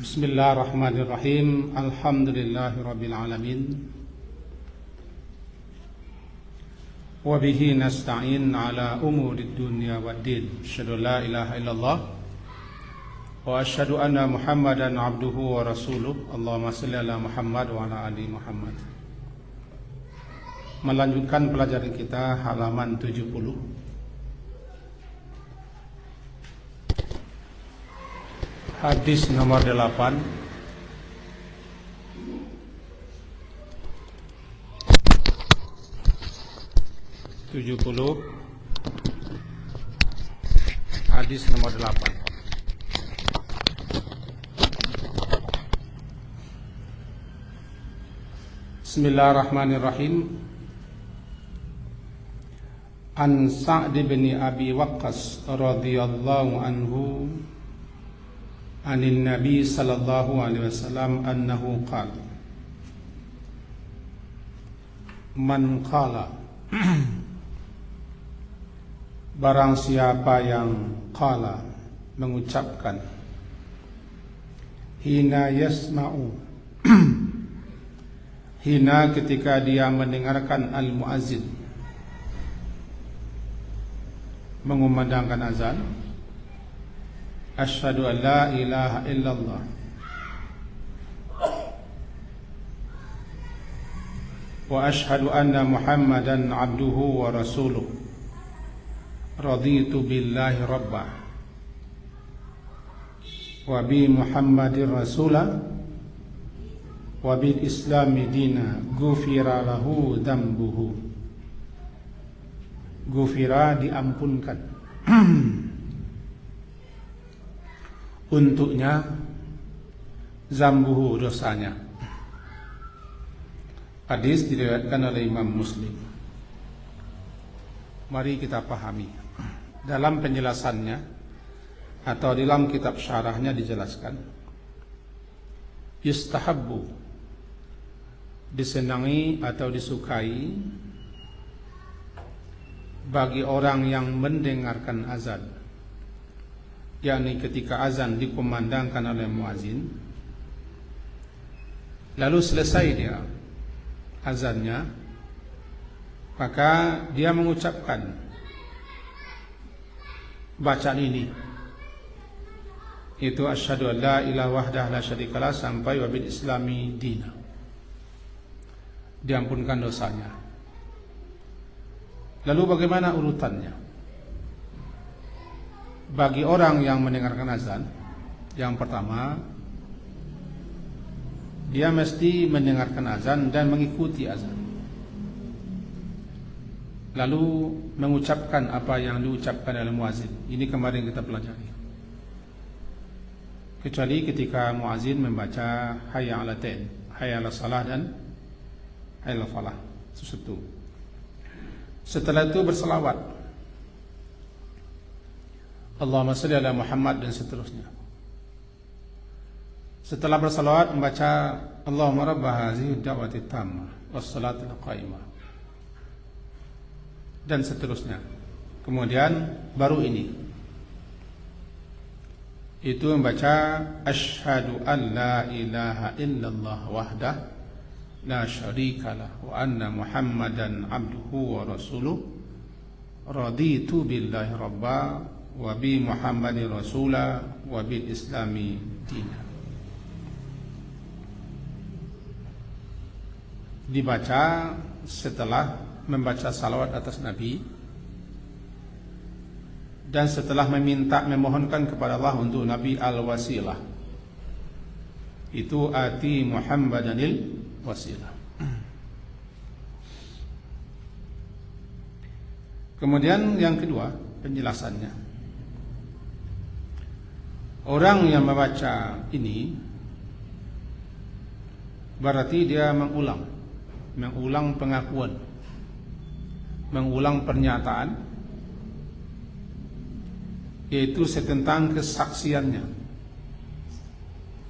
Bismillahirrahmanirrahim. Alhamdulillahirabbil alamin. Wa bihi nasta'in ala umurid dunya waddin. Asyhadu la ilaha illallah wa asyhadu anna Muhammadan abduhu wa rasuluh. Allahumma shalli ala Muhammad wa ala ali Muhammad. Melanjutkan pelajaran kita halaman 70. Hadis nomor 8. Hadis nomor 8. Bismillahirrahmanirrahim. An Sa'd bin Abi Waqqas radhiyallahu anhu anin Nabi sallallahu alaihi wasallam annahu qala man qala barang siapa yang qala mengucapkan hina yasma'u hina ketika dia mendengarkan al-muazzin mengumandangkan azan, asyhadu an la ilaha illallah wa asyhadu anna Muhammadan abduhu wa rasuluh. Raditu billahi rabbah wa bi Muhammadin rasulah wa bil islami dina ghufira lahu dambuhu. Ghufira diampunkan untuknya zambuhu dosanya. Hadis diriwayatkan oleh Imam Muslim. Mari kita pahami. Dalam penjelasannya atau dalam kitab syarahnya dijelaskan, yustahabbu disenangi atau disukai bagi orang yang mendengarkan azan, yakni ketika azan dikumandangkan oleh muazin, lalu selesai dia azannya, maka dia mengucapkan bacaan ini, itu asyhadu an la ilaha wahdahu la syarikalah sampai wa bil islami dina, diampunkan dosanya. Lalu bagaimana urutannya? Bagi orang yang mendengarkan azan, yang pertama, dia mesti mendengarkan azan dan mengikuti azan, lalu mengucapkan apa yang diucapkan oleh muazin. Ini kemarin kita pelajari. Kecuali ketika muazin membaca hayya 'alatain, hayya 'alas salah dan hayya 'alal falah, sesuatu. Setelah itu berselawat, Allahumma shalli ala Muhammad dan seterusnya. Setelah berselawat membaca Allahumma rabb hadhihi da'wati tammah wassalatul qaimah dan seterusnya. Kemudian baru ini, itu membaca asyhadu an la ilaha illallah wahdah la syarikalah wa anna Muhammadan abduhu wa rasuluh. Raditu billahi rabba wa bi Muhammadin rasulah wa bil islami dina. Dibaca setelah membaca salawat atas Nabi dan setelah memohonkan kepada Allah untuk Nabi al-wasilah, itu ati Muhammadanil wasilah. Kemudian yang kedua penjelasannya, orang yang membaca ini berarti dia mengulang pengakuan, mengulang pernyataan, yaitu tentang kesaksiannya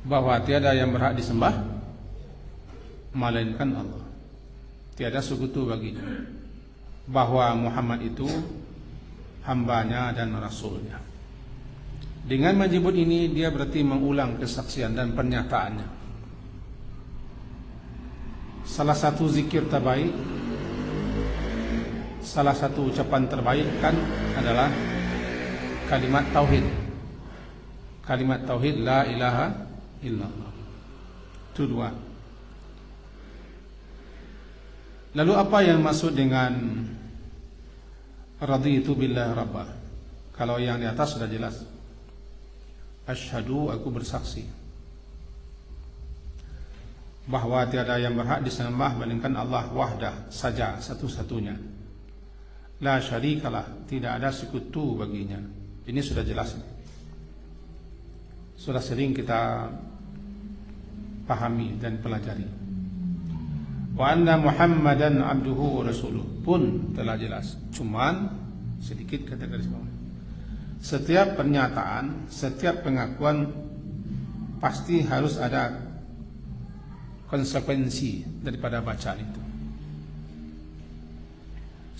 bahwa tiada yang berhak disembah melainkan Allah, tiada sekutu baginya, bahwa Muhammad itu hambanya dan rasulnya. Dengan menyebut ini dia berarti mengulang kesaksian dan pernyataannya. Salah satu zikir terbaik, salah satu ucapan terbaik kan adalah kalimat tauhid. Kalimat tauhid la ilaha illallah. Itu dua. Lalu apa yang maksud dengan raditu billah rabba? Kalau yang di atas sudah jelas. Asyhadu, aku bersaksi bahwa tiada yang berhak disembah melainkan Allah wahdah saja, satu-satunya. La syarikalah, tidak ada sekutu baginya. Ini sudah jelas. Sudah sering kita pahami dan pelajari. Wa anna Muhammadan abduhu wa rasuluh pun telah jelas. Cuman sedikit kata garis bawah. Setiap pernyataan, setiap pengakuan pasti harus ada konsekuensi daripada bacaan itu.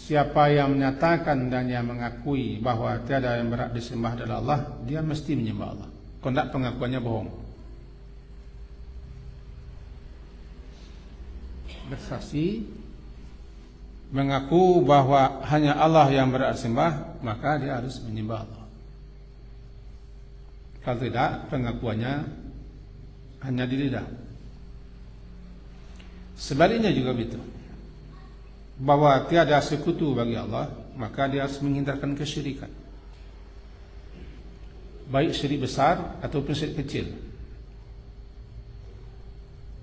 Siapa yang menyatakan dan yang mengakui bahwa tiada yang berhak disembah adalah Allah, dia mesti menyembah Allah. Kalau tidak, pengakuannya bohong. Bersaksi, mengaku bahwa hanya Allah yang berhak disembah, maka dia harus menyembah Allah. Kalau tidak, pengakuannya hanya di lidah. Sebaliknya juga begitu, bahwa tiada sekutu bagi Allah, maka dia harus menghindarkan kesyirikan, baik syirik besar ataupun syirik kecil.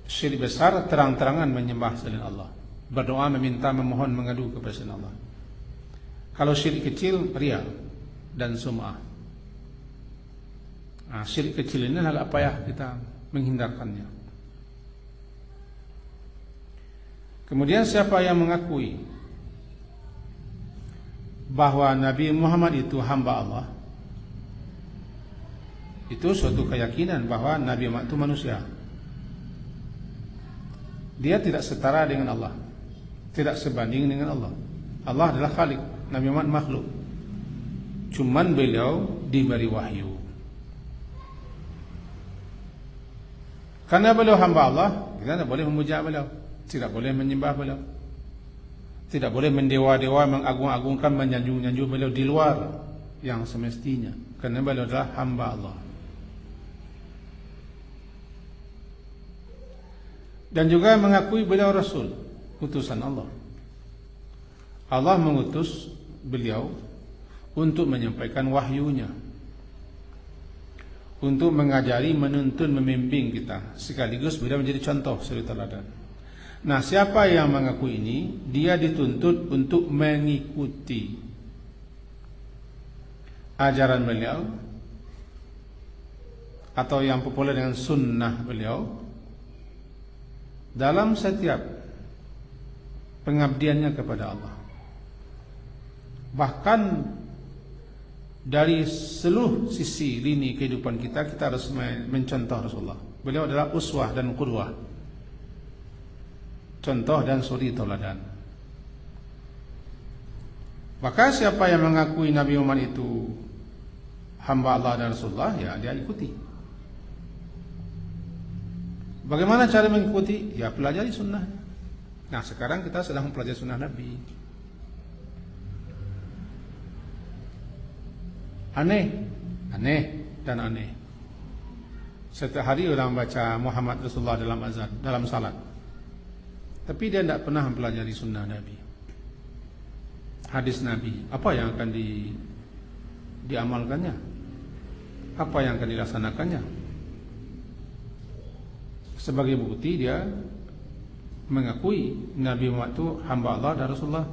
Syirik besar terang-terangan menyembah selain Allah, berdoa, meminta, memohon, mengadu kepada selain Allah. Kalau syirik kecil, riya dan sum'ah. Syirik kecil ini agak payah kita menghindarkannya. Kemudian siapa yang mengakui bahwa Nabi Muhammad itu hamba Allah, itu suatu keyakinan bahwa Nabi Muhammad itu manusia. Dia tidak setara dengan Allah, tidak sebanding dengan Allah. Allah adalah Khalik, Nabi Muhammad makhluk. Cuman beliau diberi wahyu. Karena beliau hamba Allah, kita tidak boleh memuja beliau, tidak boleh menyembah beliau, tidak boleh mendewa-dewa, mengagung-agungkan, menyanjung-nyanjung beliau di luar yang semestinya. Karena beliau adalah hamba Allah. Dan juga mengakui beliau Rasul, utusan Allah. Allah mengutus beliau untuk menyampaikan wahyunya, untuk mengajari, menuntun, membimbing kita, sekaligus beliau menjadi contoh suri teladan. Nah, siapa yang mengakui ini, dia dituntut untuk mengikuti ajaran beliau, atau yang populer dengan sunnah beliau, dalam setiap pengabdiannya kepada Allah. Bahkan dari seluruh sisi lini kehidupan kita, kita harus mencontoh Rasulullah. Beliau adalah uswah dan qudwah, contoh dan suri tauladan. Maka siapa yang mengakui Nabi Muhammad itu hamba Allah dan Rasulullah, ya dia ikuti. Bagaimana cara mengikuti? Ya pelajari sunnah. Nah, sekarang kita sedang mempelajari sunnah Nabi. Aneh dan aneh. Setiap hari orang baca Muhammad Rasulullah dalam azan, dalam salat, tapi dia tidak pernah mempelajari sunnah Nabi, hadis Nabi. Apa yang akan diamalkannya? Apa yang akan dilaksanakannya? Sebagai bukti dia mengakui Nabi Muhammad itu hamba Allah dan Rasulullah.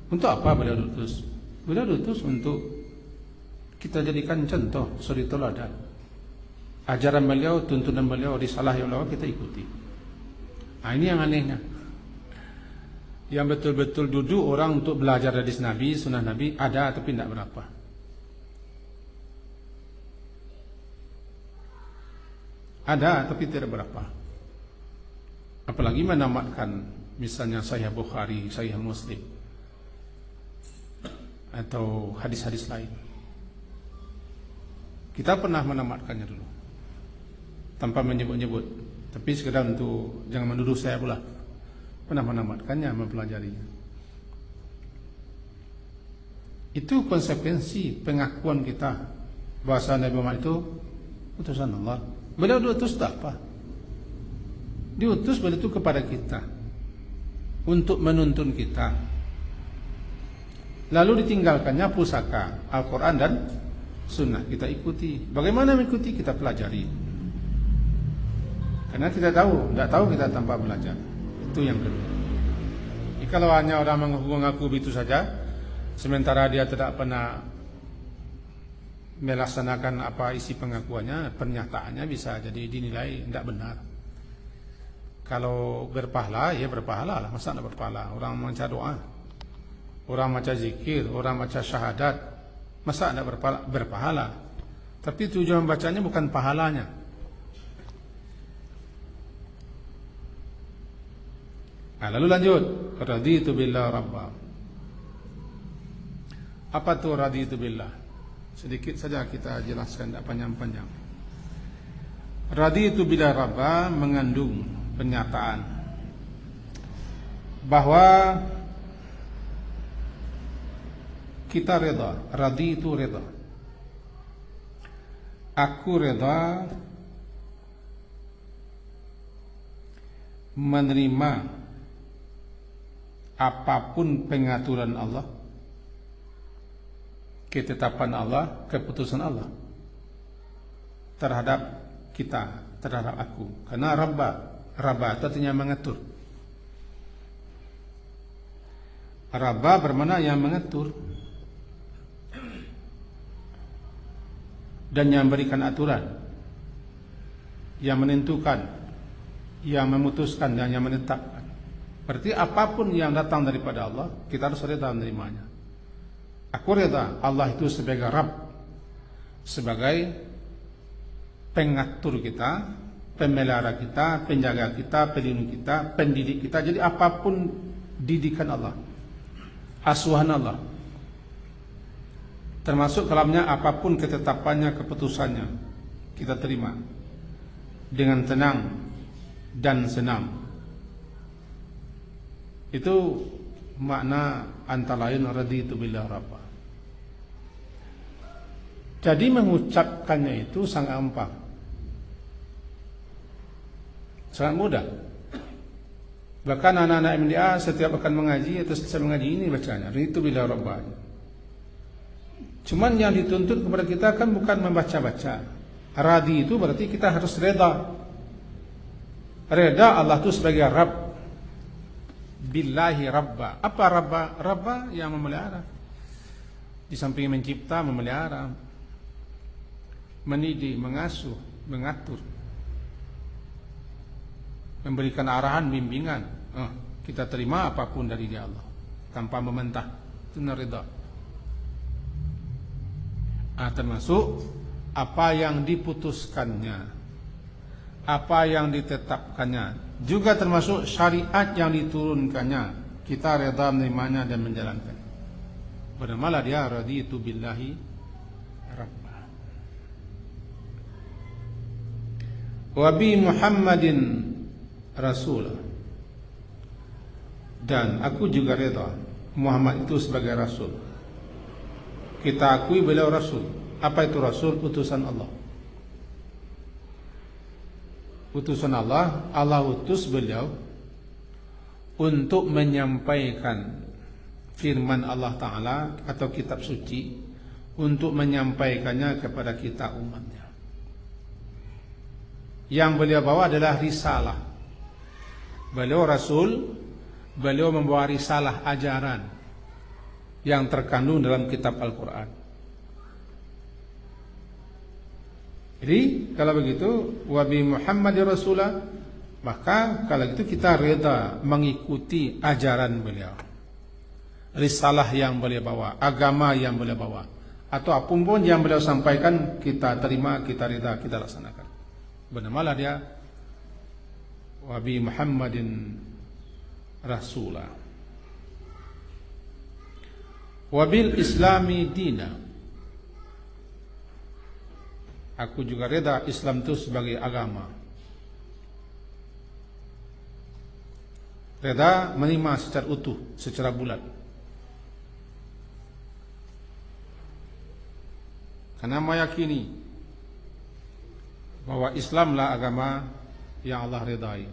Untuk apa beliau diutus? Beliau diutus untuk kita jadikan contoh suri tauladan. Ajaran beliau, tuntunan beliau, risalah yang beliau kita ikuti. Nah, ini yang anehnya. Yang betul-betul duduk orang untuk belajar hadis Nabi, sunnah Nabi, ada tapi tidak berapa. Ada tapi tidak berapa. Apalagi menamatkan misalnya Sahih Bukhari, Sahih Muslim, atau hadis-hadis lain. Kita pernah menamatkannya dulu tanpa menyebut-nyebut, tapi sekedar untuk jangan menuduh saya pula. Pernah menamatkannya, mempelajarinya. Itu konsekuensi pengakuan kita bahwa Nabi Muhammad itu utusan Allah. Beliau diutus apa? Diutus beliau itu kepada kita untuk menuntun kita. Lalu ditinggalkannya pusaka Al-Quran dan Sunnah, kita ikuti. Bagaimana mengikuti? Kita pelajari. Karena kita tidak tahu kita tanpa belajar. Itu yang kedua. Jadi kalau hanya orang mengaku begitu saja, sementara dia tidak pernah melaksanakan apa isi pengakuannya, pernyataannya bisa jadi dinilai tidak benar. Kalau berpahala, ya berpahala lah. Masa tidak berpahala? Orang membaca doa, orang baca zikir, orang baca syahadat, masa tidak berpahala? Tapi tujuan bacanya bukan pahalanya. Nah, lalu lanjut, raditu billah rabba. Apa itu raditu billah? Sedikit saja kita jelaskan, tidak panjang-panjang. Raditu billah rabba mengandung pernyataan bahwa kita reda. Raditu reda. Aku reda menerima apapun pengaturan Allah, ketetapan Allah, keputusan Allah terhadap kita, terhadap aku. Karena Rabba itu artinya mengatur. Rabba bermakna yang mengatur dan yang memberikan aturan, yang menentukan, yang memutuskan, dan yang menetapkan. Berarti apapun yang datang daripada Allah, kita harus reda menerimanya. Aku reda Allah itu sebagai Rabb, sebagai pengatur kita, pemelihara kita, penjaga kita, pelindung kita, pendidik kita. Jadi apapun didikan Allah, asuhan Allah, termasuk kalamnya apapun ketetapannya, keputusannya, kita terima dengan tenang dan senang. Itu makna antara lain raditu billah rabba. Jadi mengucapkannya itu sangat gampang, sangat mudah. Bahkan anak-anak MDA setiap akan mengaji atau selesai mengaji ini bacanya raditu billah rabba. Cuman yang dituntut kepada kita kan bukan membaca-baca. Radi itu berarti kita harus reda. Reda Allah itu sebagai Rabb. Billahi Rabba. Apa Rabba? Rabba yang memelihara. Di samping mencipta, memelihara, mendidik, mengasuh, mengatur, memberikan arahan, bimbingan. Kita terima apapun dari Dia Allah tanpa mementah. Itu ridha. Termasuk apa yang diputuskannya, apa yang ditetapkannya, juga termasuk syariat yang diturunkannya. Kita reda menerimanya dan menjalankan. Bernamalah dia raditu billahi rabba wa bi Muhammadin rasul. Dan aku juga reda Muhammad itu sebagai rasul. Kita akui beliau rasul. Apa itu rasul? Utusan Allah. Utusan Allah, Allah utus beliau untuk menyampaikan firman Allah Ta'ala atau kitab suci, untuk menyampaikannya kepada kita umatnya. Yang beliau bawa adalah risalah. Beliau rasul, beliau membawa risalah ajaran yang terkandung dalam kitab Al-Quran. Jadi kalau begitu wabi Muhammadir Rasulah, maka kalau itu kita reda mengikuti ajaran beliau, risalah yang beliau bawa, agama yang beliau bawa, atau apapun yang beliau sampaikan kita terima, kita reda, kita laksanakan. Bernamalah dia wabi Muhammadin Rasulah. Wabil Islami dina. Aku juga reda Islam itu sebagai agama. Reda menerima secara utuh, secara bulat. Karena meyakini bahwa Islamlah agama yang Allah redai.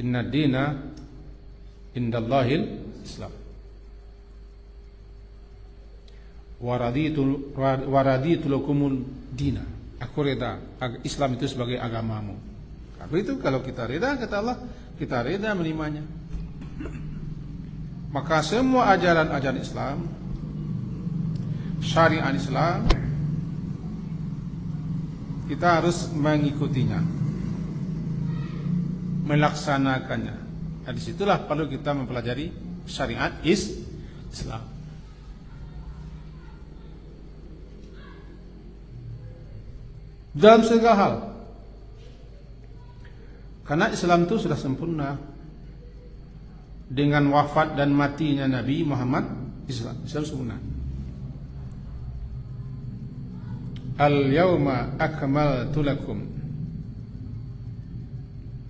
Inna dina indallahil Islam. Waraditu lakumul dina. Aku reda Islam itu sebagai agamamu. Itu kalau kita reda, kata Allah, kita reda menerimanya. Maka semua ajaran-ajaran Islam, syariat Islam, kita harus mengikutinya, melaksanakannya. Nah, disitulah perlu kita mempelajari syariat Islam. Dalam segala hal. Karena Islam itu sudah sempurna. Dengan wafat dan matinya Nabi Muhammad, Islam sempurna. Al-yawma akmaltu lakum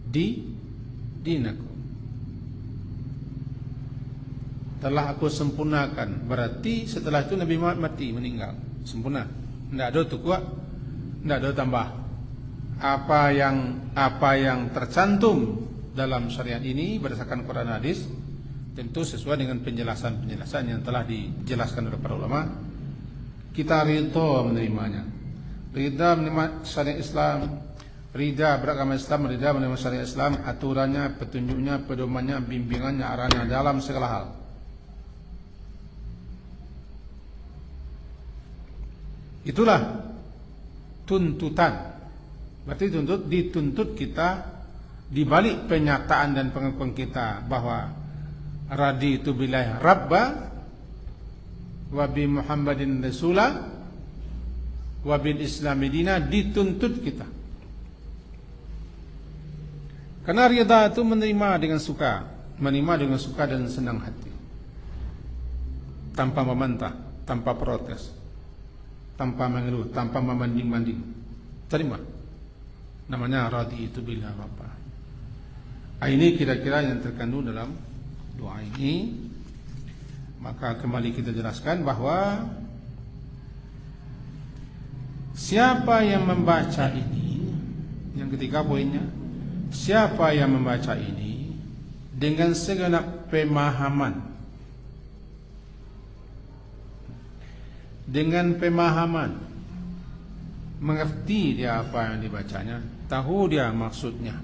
dinakum. Telah aku sempurnakan. Berarti setelah itu Nabi Muhammad mati, meninggal, sempurna. Tidak ada tukua, tidak ada tambah. Apa yang tercantum dalam syariat ini berdasarkan Quran hadis tentu sesuai dengan penjelasan-penjelasan yang telah dijelaskan oleh para ulama. Kita ridha menerimanya. Ridha menerima syariat Islam, ridha beragama Islam, ridha menerima syariat Islam, aturannya, petunjuknya, pedomannya, bimbingannya, arahnya dalam segala hal. Itulah tuntutan. Berarti dituntut kita di balik penyataan dan pengakuan kita bahwa raditu billahi rabba wa bi Muhammadin rasula wa bil islami dina, dituntut kita. Karena ridha itu menerima dengan suka dan senang hati, tanpa membantah, tanpa protes, tanpa mengeluh, tanpa membanding-banding. Terima. Namanya raditu billahi rabba. Ini kira-kira yang terkandung dalam doa ini. Maka kembali kita jelaskan bahwa siapa yang membaca ini, yang ketiga poinnya, siapa yang membaca ini dengan segenap pemahaman, mengerti dia apa yang dibacanya, tahu dia maksudnya.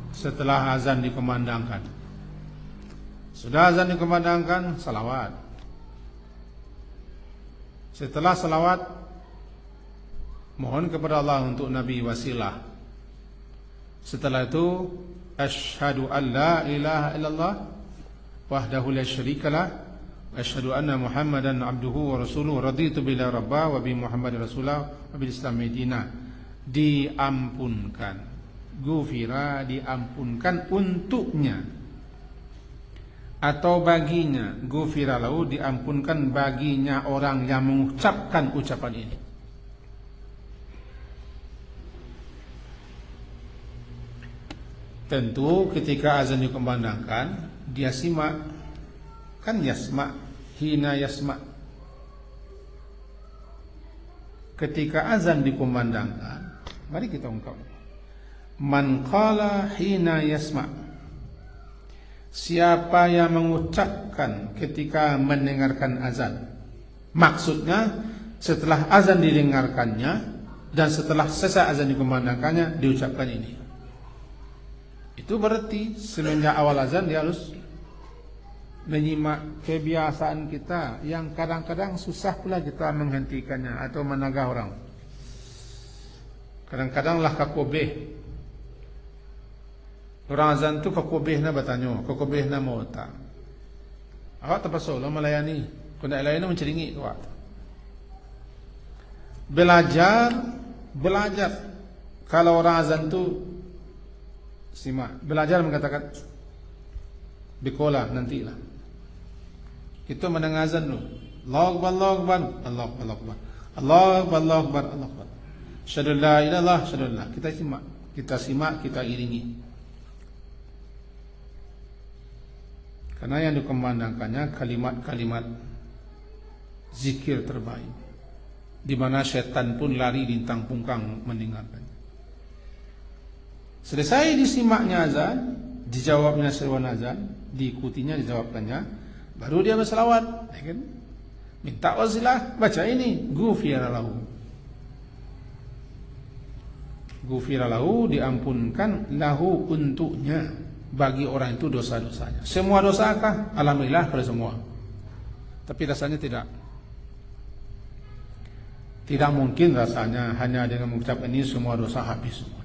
Setelah azan dikumandangkan, sudah azan dikumandangkan, salawat. Setelah salawat, mohon kepada Allah untuk Nabi wasilah. Setelah itu, asyhadu an la ilaha illallah wahdahu la syarikalah, asyhadu anna Muhammadan abduhu wa rasuluhu, raditu billahi rabba wa bi Muhammadin rasulah wa bil islami dina. Diampunkan, gufira, diampunkan untuknya atau baginya, gufira lahu, diampunkan baginya orang yang mengucapkan ucapan ini. Tentu ketika azan dikumandangkan, dia simak, kan yasma, hina yasma. Ketika azan dikumandangkan, mari kita ungkap. Man qala hina yasma. Siapa yang mengucapkan ketika mendengarkan azan. Maksudnya setelah azan didengarkannya dan setelah selesai azan dikumandangkannya diucapkan ini. Itu berarti semenjak awal azan dia harus menyimak. Kebiasaan kita yang kadang-kadang susah pula kita menghentikannya atau menagah orang. Kadang-kadang lah kakobeh. Orang azan tu kakobeh na bertanya, kakobeh na mau tak. Awak terpaksa lah melayani. Kau nak layani menceringi awak. Belajar. Kalau orang azan tu simak, belajar mengatakan bikola nantilah. Itu mendengar azan tu. Allahu Akbar, Allahu Akbar, Allahu Akbar, Allahu Akbar, Allahu Akbar, Allahu Akbar, Allahu Akbar. Asyhadu an la ilaha illallah, asyhadu an la. Kita simak, kita iringi. Karena yang dikumandangkannya kalimat-kalimat zikir terbaik, di mana setan pun lari lintang pungkang mendengarkannya. Selesai disimaknya azan, dijawabnya seruan azan, diikutinya, dijawabkannya, baru dia berselawat, ya kan? Minta wasilah, baca ini, ghufira lahu. Ghufira lahu, diampunkan, lahu untuknya, bagi orang itu dosa-dosanya. Semua dosakah? Alhamdulillah pada semua. Tapi rasanya tidak. Tidak mungkin rasanya hanya dengan mengucapkan ini semua dosa habis semua.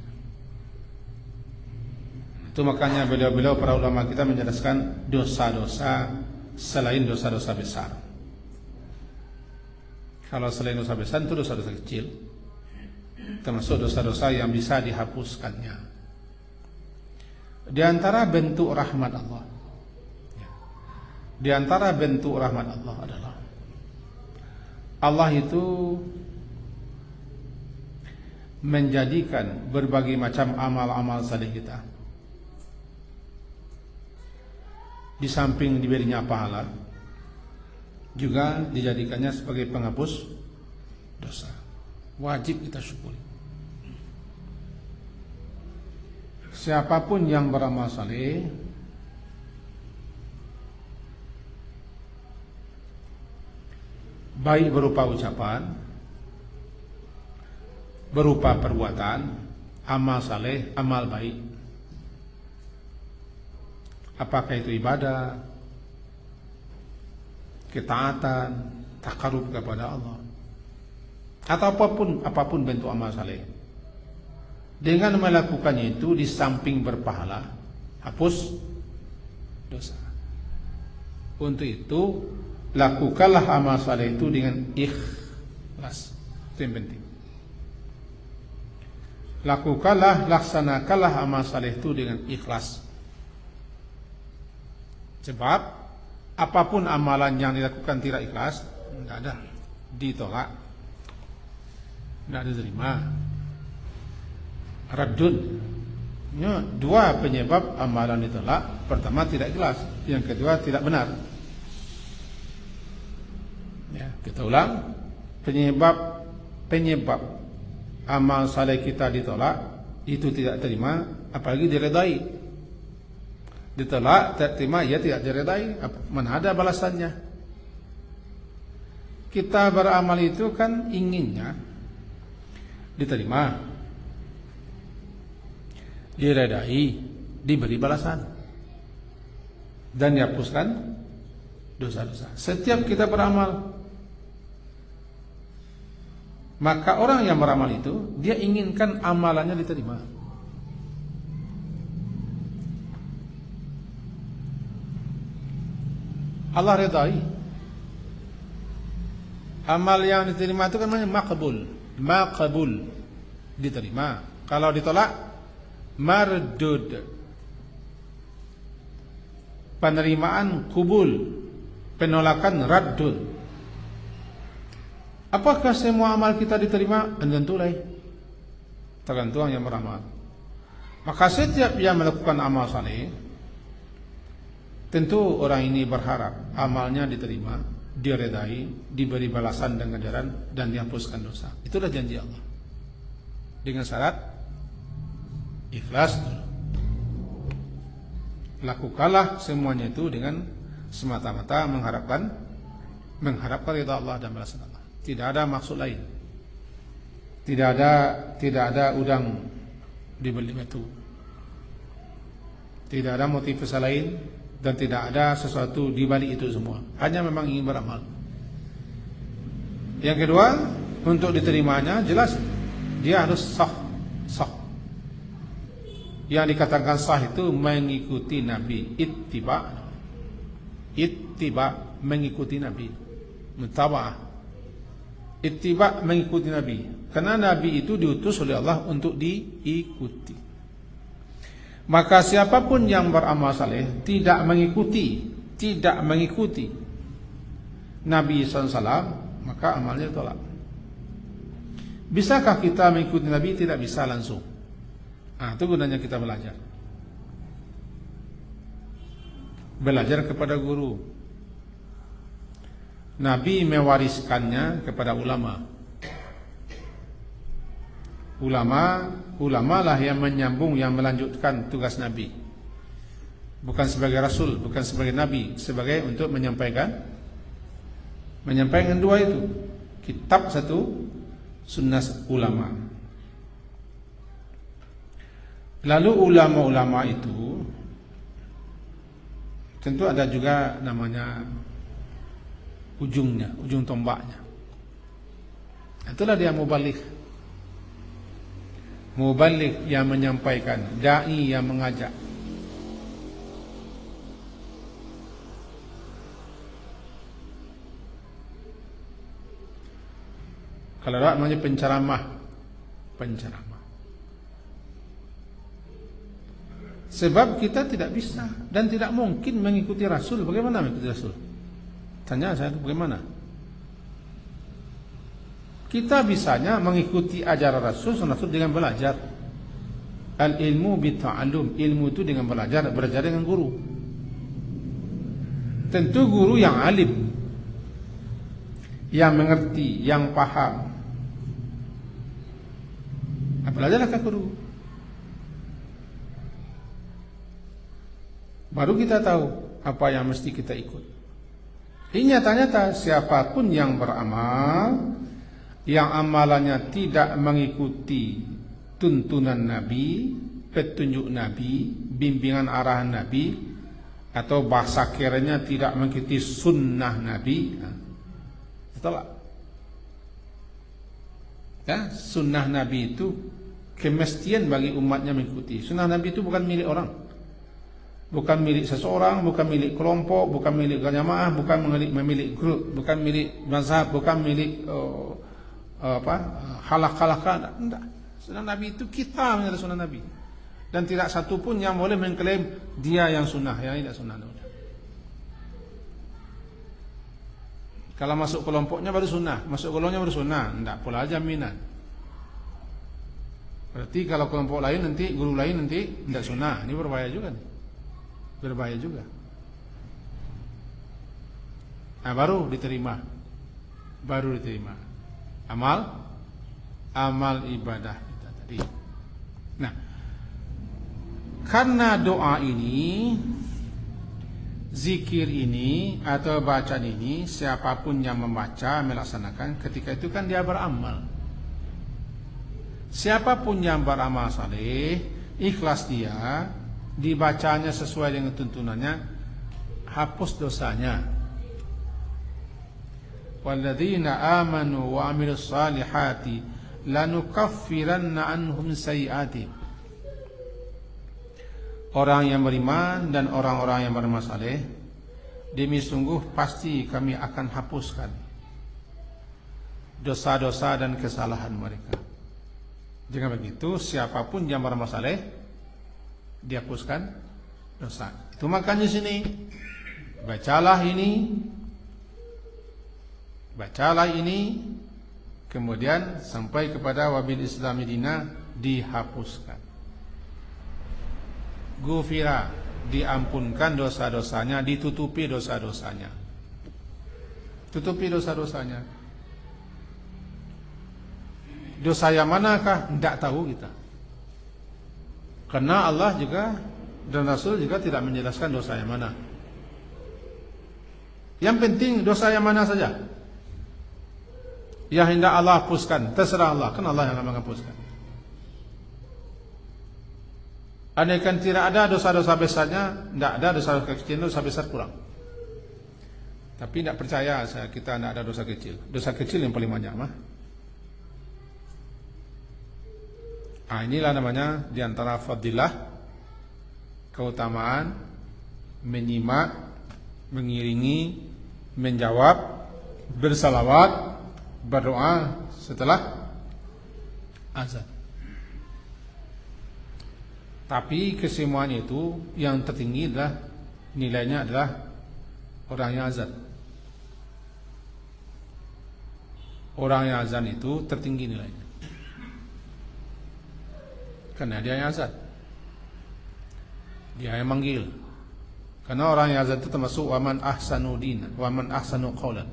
Itu makanya beliau-beliau para ulama kita menjelaskan dosa-dosa selain dosa-dosa besar. Kalau selain dosa besar itu dosa-dosa kecil, termasuk dosa-dosa yang bisa dihapuskannya. Di antara bentuk rahmat Allah, di antara bentuk rahmat Allah adalah Allah itu menjadikan berbagai macam amal-amal saleh kita, di samping diberinya pahala, juga dijadikannya sebagai penghapus dosa. Wajib kita syukuri. Siapapun yang beramal saleh, baik berupa ucapan, berupa perbuatan, amal saleh, amal baik, apakah itu ibadah, ketaatan, takarub kepada Allah, atau apapun bentuk amal saleh, dengan melakukannya itu di samping berpahala, hapus dosa. Untuk itu lakukanlah amal saleh itu dengan ikhlas. Itu yang penting. Lakukanlah, laksanakanlah amal saleh itu dengan ikhlas. Sebab apapun amalan yang dilakukan tidak ikhlas, tidak ada, ditolak, tidak diterima. Raddun. Ya, dua penyebab amalan ditolak. Pertama tidak ikhlas, yang kedua tidak benar. Ya, kita ulang. Penyebab amal saleh kita ditolak, itu tidak terima, apalagi diredai. Ditolak, tidak terima, ya tidak diredai, mana ada balasannya. Kita beramal itu kan inginnya diterima, diredai, diberi balasan, dan dihapuskan dosa-dosa. Setiap kita beramal, maka orang yang beramal itu dia inginkan amalannya diterima. Allah redai. Amal yang diterima itu kan namanya maqbul, diterima. Kalau ditolak, mardud. Penerimaan kubul, penolakan raddud. Apakah semua amal kita diterima? Tentu lah, tergantung yang beramal. Maka setiap yang melakukan amal saleh, tentu orang ini berharap amalnya diterima, diredai, diberi balasan dan ganjaran, dan dihapuskan dosa. Itulah janji Allah. Dengan syarat ikhlas dulu. Lakukanlah semuanya itu dengan semata-mata mengharapkan ridha Allah dan balasan Allah. Tidak ada maksud lain. Tidak ada udang di balik batu. Tidak ada motivasi lain, dan tidak ada sesuatu di balik itu semua. Hanya memang ingin beramal. Yang kedua, untuk diterimanya jelas dia harus sah. Yang dikatakan sah itu mengikuti Nabi, ittiba, mengikuti Nabi, mutaba'ah, ittiba, mengikuti Nabi. Karena Nabi itu diutus oleh Allah untuk diikuti. Maka siapapun yang beramal saleh tidak mengikuti Nabi SAW, maka amalnya ditolak. Bisakah kita mengikuti Nabi? Tidak bisa langsung. Nah, itu gunanya kita belajar. Belajar kepada guru. Nabi mewariskannya kepada ulama. Ulama lah yang menyambung, yang melanjutkan tugas Nabi. Bukan sebagai Rasul, bukan sebagai Nabi, sebagai untuk menyampaikan dua itu. Kitab satu, sunnah ulama. Lalu ulama-ulama itu tentu ada juga namanya ujungnya, ujung tombaknya. Itulah dia mubalik yang menyampaikan, dai yang mengajak. Kalau ada namanya penceramah. Sebab kita tidak bisa dan tidak mungkin mengikuti Rasul. Bagaimana mengikuti Rasul? Tanya saya, bagaimana? Kita bisanya mengikuti ajaran Rasul dengan belajar. Al-ilmu bitta'allum. Ilmu itu dengan belajar dengan guru. Tentu guru yang alim, yang mengerti, yang paham. Belajarlah ke guru. Baru kita tahu apa yang mesti kita ikut. Ini nyata-nyata siapapun yang beramal, yang amalannya tidak mengikuti tuntunan Nabi, petunjuk Nabi, bimbingan arahan Nabi, atau bahasa kiranya tidak mengikuti sunnah Nabi, tolak. Ya, sunnah Nabi itu kemestian bagi umatnya mengikuti. Sunnah Nabi itu bukan milik orang, bukan milik seseorang, bukan milik kelompok, bukan milik jamaah, bukan milik grup, bukan milik mazhab, bukan milik halak-halakan. Tidak. Sunnah Nabi itu kita menjadi sunnah Nabi, dan tidak satu pun yang boleh mengklaim dia yang sunnah, yang tidak sunnah. Kalau masuk kelompoknya baru sunnah, masuk golongnya baru sunnah, tidak pula jaminan. Berarti kalau kelompok lain nanti, guru lain nanti tidak sunnah, ini berbahaya juga nih. Berbahaya juga. Nah, baru diterima amal ibadah kita tadi. Nah, karena doa ini, zikir ini atau bacaan ini, siapapun yang membaca, melaksanakan, ketika itu kan dia beramal. Siapapun yang beramal saleh, ikhlas dia, dibacanya sesuai dengan tuntunannya, hapus dosanya. Walladzina amanu wa amilus salihati lanukaffiranna anhum sayi'atihim. Orang yang beriman dan orang-orang yang beramal saleh, demi sungguh pasti kami akan hapuskan dosa-dosa dan kesalahan mereka. Dengan begitu, siapapun yang beramal saleh dihapuskan dosa. Itu makanya sini bacalah ini, kemudian sampai kepada wabil islami dina, dihapuskan. Gufira, diampunkan dosa-dosanya, ditutupi dosa-dosanya. Tutupi dosa-dosanya. Dosa yang manakah? Tidak tahu kita. Karena Allah juga dan Rasul juga tidak menjelaskan dosa yang mana. Yang penting dosa yang mana saja yang hendak Allah hapuskan, terserah Allah, kan Allah yang akan menghapuskan. Andaikan tidak ada dosa-dosa besarnya, tidak ada dosa kecil, dosa besar kurang. Tapi tidak percaya kita tidak ada dosa kecil. Dosa kecil yang paling banyak mah. Inilah namanya diantara fadilah, keutamaan, menyimak, mengiringi, menjawab, bersalawat, berdoa setelah azan. Tapi kesemuanya itu yang tertinggi adalah nilainya adalah orang yang azan. orang yang azan itu tertinggi nilainya. Karena dia yang azan, dia yang manggil. Karena orang yang azan itu termasuk waman ahsanu dinan, waman ahsanu qaulan.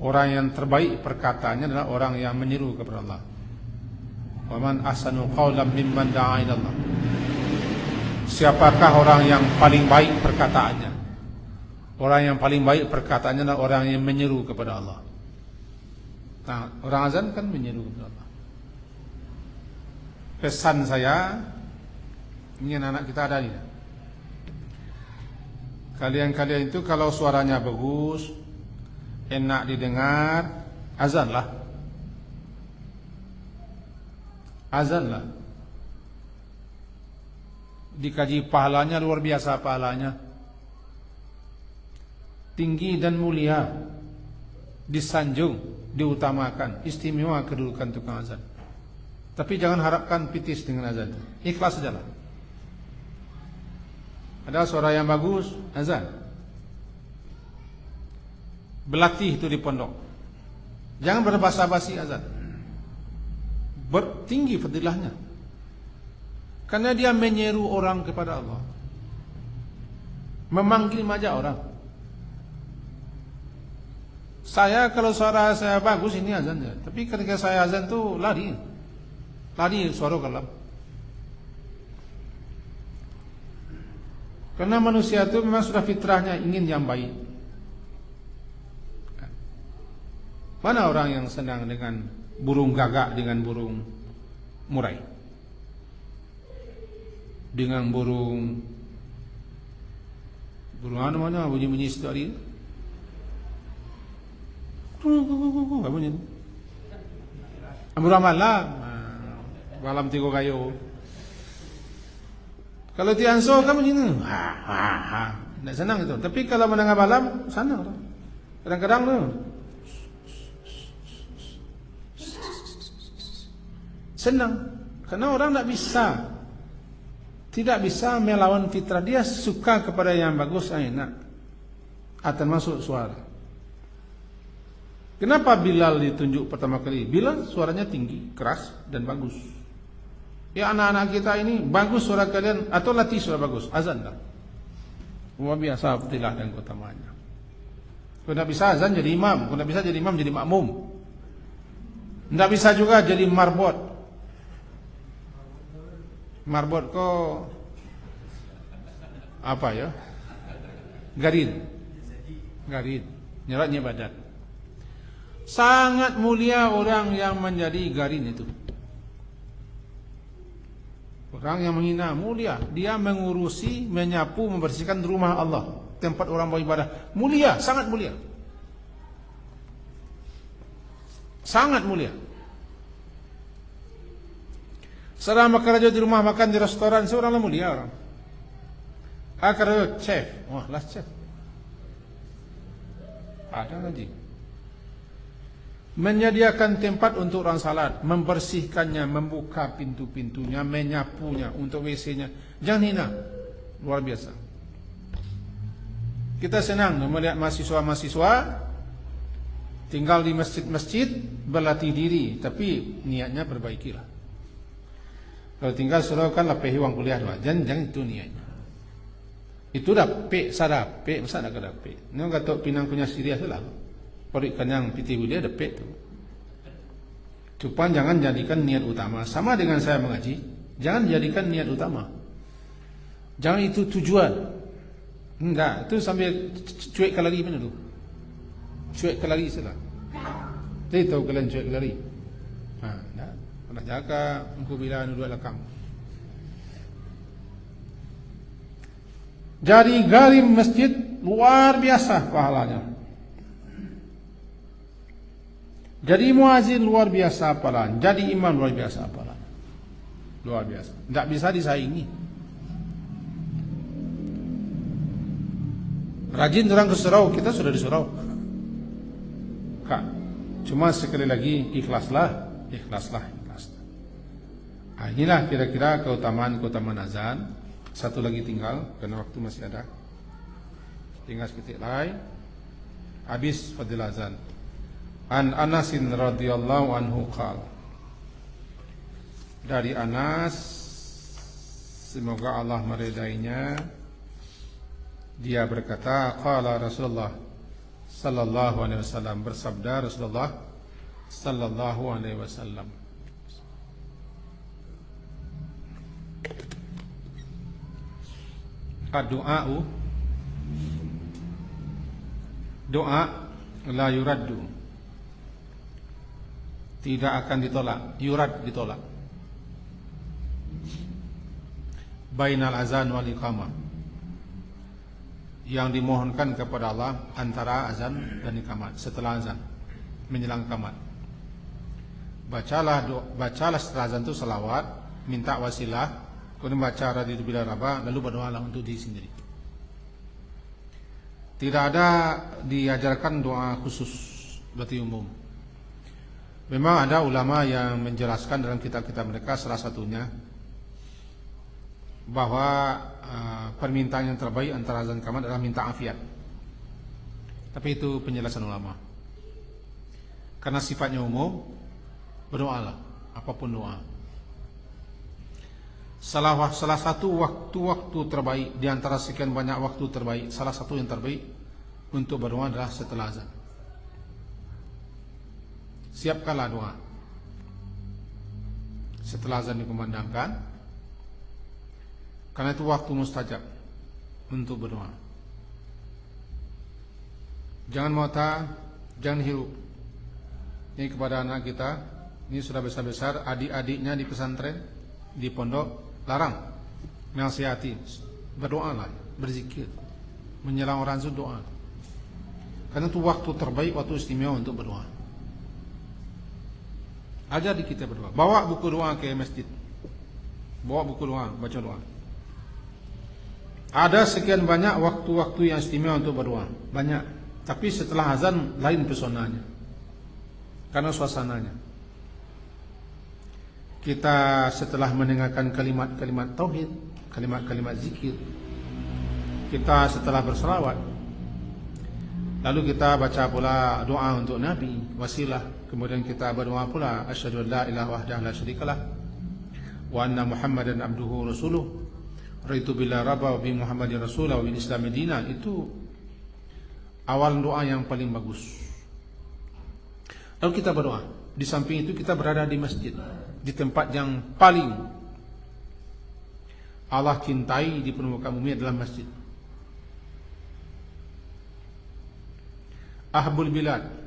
Orang yang terbaik perkataannya adalah orang yang menyeru kepada Allah. Waman ahsanu qaulan mimman da'a ila Allah. Siapakah orang yang paling baik perkataannya? Orang yang paling baik perkataannya adalah orang yang menyeru kepada Allah. Nah, orang azan kan menyeru kepada Allah. Pesan saya, ini anak kita ada nih. Kalian-kalian itu kalau suaranya bagus, enak didengar, azanlah. Azanlah. Dikaji pahalanya luar biasa pahalanya. Tinggi dan mulia, disanjung, diutamakan, istimewa kedudukan tukang azan. Tapi jangan harapkan pitis dengan azan. Ikhlas sajalah. Ada suara yang bagus, azan. Berlatih itu di pondok. Jangan berbasa-basi azan. Bertinggi fadilahnya. Karena dia menyeru orang kepada Allah. Memanggil majak orang. Saya kalau suara saya bagus ini azannya. Tapi ketika saya azan tuh lari suara kalam. Karena manusia itu memang sudah fitrahnya ingin yang baik. Mana orang yang senang dengan burung gagak, dengan burung murai, dengan burung mana bunyi situ hari ini? Apa bunyi? Burung malam, malam tiga kayu. Kalau tianso kamu bunyi, tidak senang itu. Tapi kalau mendengar malam, sana orang. Kadang-kadang tuh senang, karena orang tidak bisa melawan fitrah. Dia suka kepada yang bagus, enak, atau masuk suara. Kenapa Bilal ditunjuk pertama kali? Bilal suaranya tinggi, keras, dan bagus. Ya anak-anak kita ini bagus suara kalian, atau latih suara bagus, azan dah. Luar biasa fadilah dan keutamaannya. Kalau tidak bisa azan jadi imam, kalau tidak bisa jadi imam jadi makmum. Tidak bisa juga jadi marbot. Marbot kok apa ya? Garin, nyeratnya badan. Sangat mulia orang yang menjadi garin itu. Orang yang menghina mulia. Dia mengurusi, menyapu, membersihkan rumah Allah, tempat orang beribadah. Mulia, sangat mulia. Sangat mulia. Selama kerja di rumah makan di restoran, seorang mulia orang. Kerja chef, wah lah chef. Ada lagi. Menyediakan tempat untuk orang salat, membersihkannya, membuka pintu-pintunya, menyapunya untuk WC-nya. Jangan hina, luar biasa. Kita senang melihat mahasiswa-mahasiswa tinggal di masjid-masjid, berlatih diri, tapi niatnya perbaikilah. Kalau tinggal suruh kan lepehi uang kuliah doa. Jangan itu niatnya. Itu dah pe sadap, pe masa nak ada pe. Ni orang kata pinang punya Syria salah. Parik kanyang piti dia ada pe tu. Cuma jangan jadikan niat utama. Sama dengan saya mengaji, jangan jadikan niat utama. Jangan itu tujuan. Enggak, itu sambil cuek kalari mana tu? Cuek kalari salah. Jadi tahu kalian cuek kalari. Nah, nak jaga engkau bila anu dua lekang. Jadi garim masjid luar biasa pahalanya. Jadi muazin luar biasa pahalanya. Jadi imam luar biasa pahalanya. Luar biasa. Tidak bisa disaingi. Rajin orang ke surau, kita sudah di surau. Kak, cuma sekali lagi ikhlaslah. Nah, inilah kira-kira keutamaan azan. Satu lagi tinggal, karena waktu masih ada. Tinggal seketik lain. Habis fadilah azan. An Anasin radhiyallahu anhu qala, dari Anas, semoga Allah meridainya, dia berkata, qala Rasulullah sallallahu alaihi wasallam, bersabda Rasulullah sallallahu alaihi wasallam, ad-du'a'u, doa la yuraddu, tidak akan ditolak, yurad ditolak, bainal azan wal iqamah, yang dimohonkan kepada Allah antara azan dan iqamat, setelah azan menjelang iqamat. Bacalah setelah azan itu salawat, minta wasilah, kemudian baca raditu bila rabah, lalu berdoalah untuk diri sendiri. Tidak ada diajarkan doa khusus, berarti umum. Memang ada ulama yang menjelaskan dalam kitab-kitab mereka, salah satunya bahwa permintaan yang terbaik antara azan iqamat adalah minta afiat. Tapi itu penjelasan ulama. Karena sifatnya umum, berdoalah apapun doa. Salah satu waktu terbaik di antara sekian banyak waktu terbaik, salah satu yang terbaik untuk berdoa adalah setelah azan. Siapkanlah doa setelah azan dikumandangkan, karena itu waktu mustajab untuk berdoa. Jangan mota, jangan hirup. Ini kepada anak kita, ini sudah besar-besar, adik-adiknya di pesantren, di pondok, larang, nasihati, berdoalah, berzikir, menjelang orang zuhur doa. Karena itu waktu terbaik, waktu istimewa untuk berdoa. Ajar di kita berdoa. Bawa buku doa ke masjid. Bawa buku doa, baca doa. Ada sekian banyak waktu-waktu yang istimewa untuk berdoa, banyak. Tapi setelah azan lain pesonanya, karena suasananya. Kita setelah mendengarkan kalimat-kalimat tauhid, kalimat-kalimat zikir, kita setelah berselawat, lalu kita baca pula doa untuk Nabi, wasilah. Kemudian kita berdoa pula, asyhadu an la ilaha wahdahu la syarikalah wa anna Muhammadan abduhu rasuluh, raitu billah rabba wa bi Muhammadin rasulah wa bil Islam dinan. Itu awal doa yang paling bagus. Lalu kita berdoa. Di samping itu kita berada di masjid, di tempat yang paling Allah cintai di permukaan bumi adalah masjid. Ahbul bilad,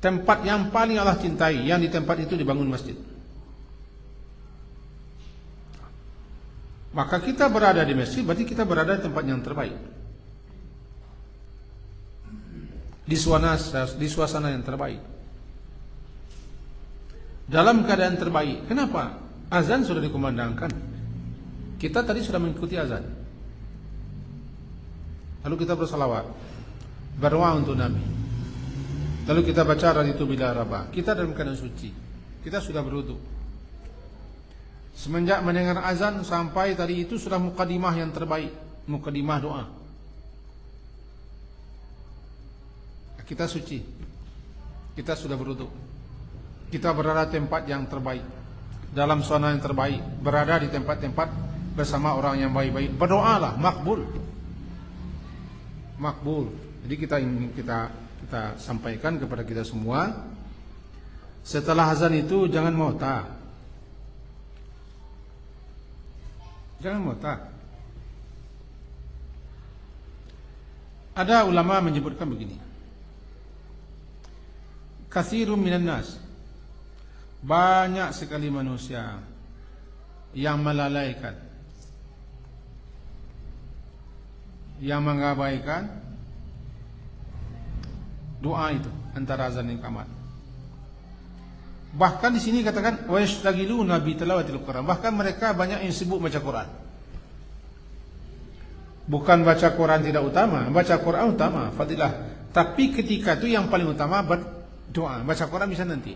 tempat yang paling Allah cintai, yang di tempat itu dibangun masjid. Maka kita berada di masjid, berarti kita berada di tempat yang terbaik, di suasana yang terbaik, dalam keadaan terbaik. Kenapa? Azan sudah dikumandangkan, kita tadi sudah mengikuti azan, lalu kita bersalawat, berdoa untuk Nabi, lalu kita baca raditu bila rabah, kita dalam keadaan suci, kita sudah berwudu. Semenjak mendengar azan sampai tadi itu sudah mukadimah yang terbaik, mukadimah doa. Kita suci, kita sudah berwudu, kita berada di tempat yang terbaik, dalam suasana yang terbaik, berada di tempat-tempat bersama orang yang baik-baik. Berdoalah, makbul, makbul. Jadi kita sampaikan kepada kita semua, setelah azan itu jangan mota, jangan mota. Ada ulama menyebutkan begini, katsirun minan nas, banyak sekali manusia yang melalaikan, yang mengabaikan doa itu antara azan dan iqamat. Bahkan di sini katakan wa yashtagiluna bi tilawatil Quran, bahkan mereka banyak yang sibuk baca Quran. Bukan baca Quran tidak utama, baca Quran utama, fadilah. Tapi ketika itu yang paling utama berdoa. Baca Quran bisa nanti.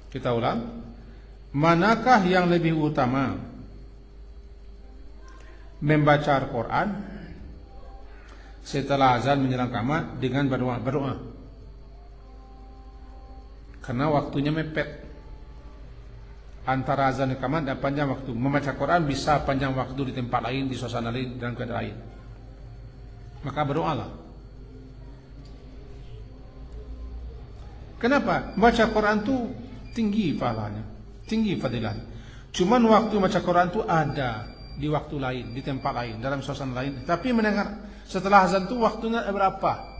Kita ulang, manakah yang lebih utama, membaca Al-Quran setelah azan menjelang qamat dengan berdoa. Karena waktunya mepet antara azan dan qamat dan panjang waktu. Membaca Quran bisa panjang waktu di tempat lain, di suasana lain, dalam keadaan lain. Maka berdoalah. Kenapa? Baca Quran itu tinggi pahalanya, tinggi fadilahnya. Cuman waktu baca Quran itu ada di waktu lain, di tempat lain, dalam suasana lain. Tapi mendengar setelah azan itu waktunya berapa?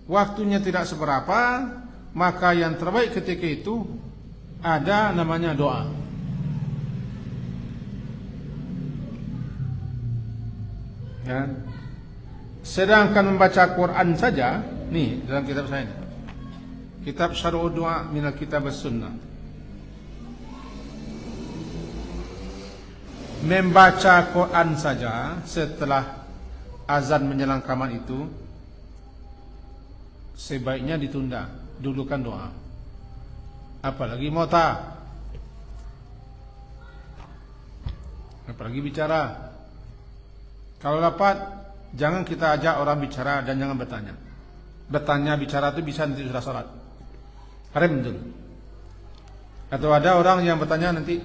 Waktunya tidak seberapa, maka yang terbaik ketika itu ada namanya doa. Ya. Sedangkan membaca Quran saja, nih dalam kitab saya, kitab Syar'ud Du'a minal Kitab Sunnah. Membaca Quran saja setelah azan menjelang qamat itu sebaiknya ditunda, dulukan doa. Apalagi mota, apalagi bicara. Kalau dapat, jangan kita ajak orang bicara dan jangan bertanya. Bertanya, bicara itu bisa nanti sudah salat. Rem dulu. Atau ada orang yang bertanya nanti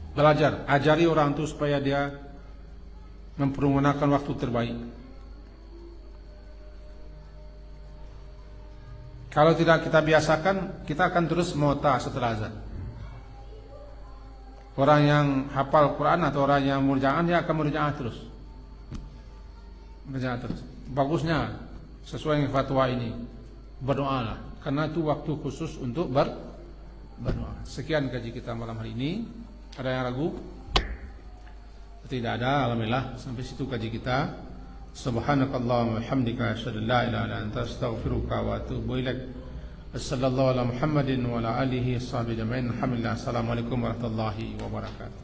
belajar, ajari orang itu supaya dia mempergunakan waktu terbaik. Kalau tidak kita biasakan, kita akan terus mota setelah azan. Orang yang hafal Quran atau orang yang murja'an, dia akan murja'ah terus. Murja'ah terus. Bagusnya sesuai dengan fatwa ini, berdoalah, karena itu waktu khusus untuk berdoa. Sekian kaji kita malam hari ini. Ada yang ragu? Tidak ada, alhamdulillah. Sampai situ kaji kita. Subhanakallahumma wa bihamdika asyhadu an la ilaha illa anta astaghfiruka wa atubu ilaik. Sallallahu ala Muhammadin wa ala alihi washabihi ajma'in. Alhamdulillah. Assalamualaikum warahmatullahi wabarakatuh.